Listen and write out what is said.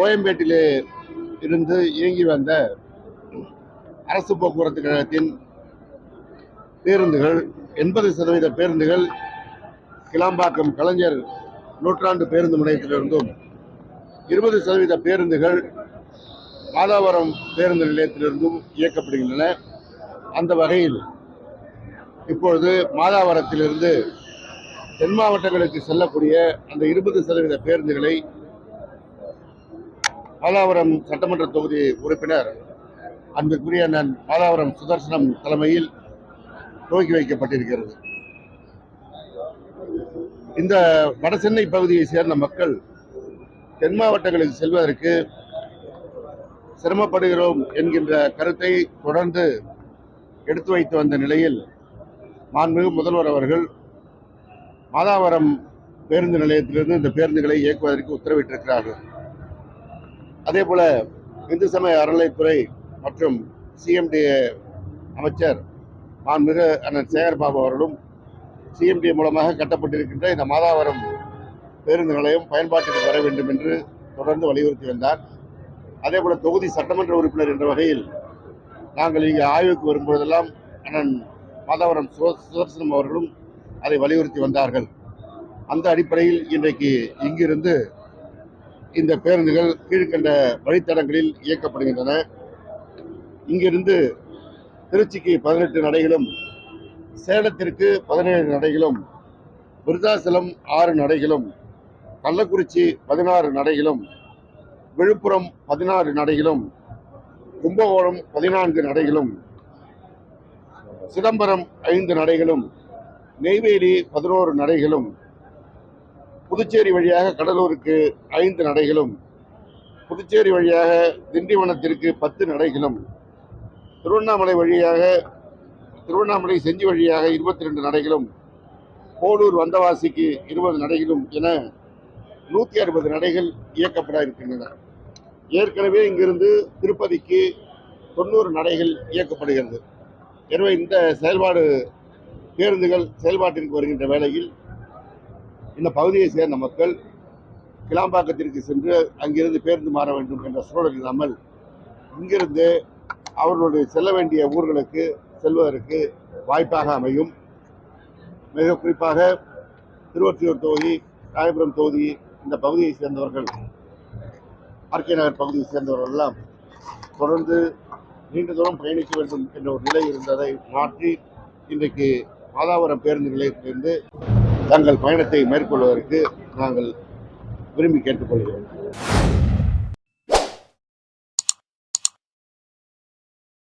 கோயம்பேட்டிலே இருந்து இயங்கி வந்த அரசு போக்குவரத்து கழகத்தின் பேருந்துகள் 80% பேருந்துகள் கிளாம்பாக்கம் கலைஞர் நூற்றாண்டு பேருந்து முனையத்திலிருந்தும் 20% பேருந்துகள் மாதாவரம் பேருந்து நிலையத்திலிருந்தும் இயக்கப்படுகின்றன. அந்த வகையில் இப்பொழுது மாதாவரத்திலிருந்து தென் மாவட்டங்களுக்கு செல்லக்கூடிய அந்த 20% பேருந்துகளை மாதாவரம் சட்டமன்ற தொகுதி உறுப்பினர் அன்புக்குரிய அண்ணன் மாதாவரம் சுதர்சனம் தலைமையில் துவக்கி வைக்கப்பட்டிருக்கிறது. இந்த வடசென்னை பகுதியை சேர்ந்த மக்கள் தென் மாவட்டங்களுக்கு செல்வதற்கு சிரமப்படுகிறோம் என்கின்ற கருத்தை தொடர்ந்து எடுத்து வைத்து வந்த நிலையில் மாண்புமிகு முதல்வர் அவர்கள் மாதாவரம் பேருந்து நிலையத்திலிருந்து இந்த பேருந்துகளை இயக்குவதற்கு உத்தரவிட்டிருக்கிறார்கள். அதே போல இந்து சமய அறநிலைத்துறை மற்றும் சிஎம்டிஏ அமைச்சர் மாண்புமிகு அண்ணன் சேகர்பாபு அவர்களும் சிஎம்டிஏ மூலமாக கட்டப்பட்டிருக்கின்ற இந்த மாதாவரம் பேருந்து நிலையம் பயன்பாட்டுக்கு வர வேண்டும் என்று தொடர்ந்து வலியுறுத்தி வந்தார். அதே போல தொகுதி சட்டமன்ற உறுப்பினர் என்ற வகையில் நாங்கள் இங்கே ஆய்வுக்கு வரும்பொழுதெல்லாம் அண்ணன் மாதாவரம் சுதர்சனம் அவர்களும் அதை வலியுறுத்தி வந்தார்கள். அந்த அடிப்படையில் இன்றைக்கு இங்கிருந்து இந்த பேருந்துகள் கீழ்கண்ட வழித்தடங்களில் இயக்கப்படுகின்றன. இங்கிருந்து திருச்சிக்கு 18 நடைகளும், சேலத்திற்கு 17 நடைகளும், விருதாசலம் 6 நடைகளும், கள்ளக்குறிச்சி 16 நடைகளும், விழுப்புரம் 16 நடைகளும், கும்பகோணம் 14 நடைகளும், சிதம்பரம் 5 நடைகளும், நெய்வேலி 11 நடைகளும், புதுச்சேரி வழியாக கடலூருக்கு 5 நடைகளும், புதுச்சேரி வழியாக திண்டிவனத்திற்கு 10 நடைகளும், திருவண்ணாமலை செஞ்சி வழியாக 22 நடைகளும், போலூர் வந்தவாசிக்கு 20 நடைகளும் என 160 நடைகள் இயக்கப்பட இருக்கின்றன. ஏற்கனவே இங்கிருந்து திருப்பதிக்கு 90 நடைகள் இயக்கப்படுகிறது. எனவே இந்த பேருந்துகள் செயல்பாட்டிற்கு வருகின்ற வேளையில் இந்த பகுதியை சேர்ந்த மக்கள் கிளாம்பாக்கத்திற்கு சென்று அங்கிருந்து பேருந்து மாற வேண்டும் என்ற சூழல் இல்லாமல் இங்கிருந்து அவர்களுடைய செல்ல வேண்டிய ஊர்களுக்கு செல்வதற்கு வாய்ப்பாக அமையும். மிக குறிப்பாக திருவொற்றியூர் தொகுதி, ராயபுரம் தொகுதி இந்த பகுதியை சேர்ந்தவர்கள், ஆர்கே நகர் பகுதியை சேர்ந்தவர்கள் எல்லாம் தொடர்ந்து நீண்ட தூரம் பயணிக்க வேண்டும் என்ற ஒரு நிலை இருந்ததை மாற்றி இன்றைக்கு மாதாவரம் பேருந்து நிலையத்திலிருந்து தங்கள் பயணத்தை மேற்கொள்வதற்கு நாங்கள் விரும்பி கேட்டுக்கொள்கிறோம்.